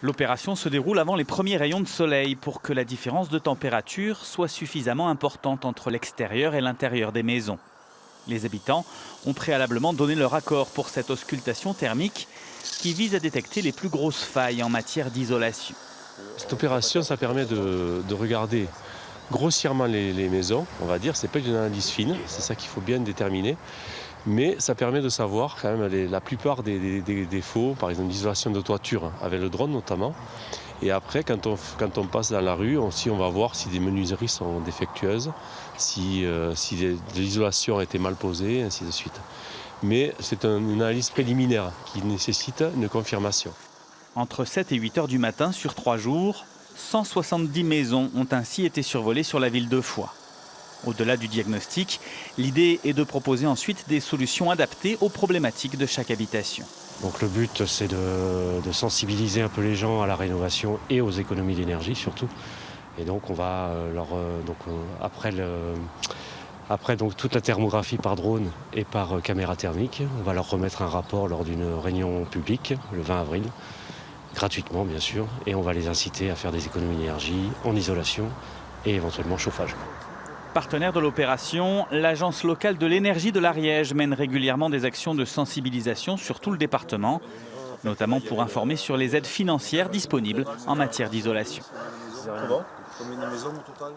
L'opération se déroule avant les premiers rayons de soleil pour que la différence de température soit suffisamment importante entre l'extérieur et l'intérieur des maisons. Les habitants ont préalablement donné leur accord pour cette auscultation thermique qui vise à détecter les plus grosses failles en matière d'isolation. Cette opération, ça permet de regarder grossièrement les maisons, on va dire. C'est pas une analyse fine, c'est ça qu'il faut bien déterminer. Mais ça permet de savoir quand même la plupart des défauts, par exemple l'isolation de toiture, avec le drone notamment. Et après, quand on passe dans la rue, aussi, on va voir si des menuiseries sont défectueuses, si l'isolation a été mal posée, ainsi de suite. Mais c'est une analyse préliminaire qui nécessite une confirmation. Entre 7 et 8 heures du matin sur 3 jours, 170 maisons ont ainsi été survolées sur la ville de Foix. Au-delà du diagnostic, l'idée est de proposer ensuite des solutions adaptées aux problématiques de chaque habitation. Donc le but, c'est de sensibiliser un peu les gens à la rénovation et aux économies d'énergie surtout. Et donc on va après donc toute la thermographie par drone et par caméra thermique, on va leur remettre un rapport lors d'une réunion publique le 20 avril, gratuitement bien sûr, et on va les inciter à faire des économies d'énergie en isolation et éventuellement chauffage. Partenaire de l'opération, l'Agence locale de l'énergie de l'Ariège mène régulièrement des actions de sensibilisation sur tout le département, notamment pour informer sur les aides financières disponibles en matière d'isolation. Comment? Combien de maisons au total?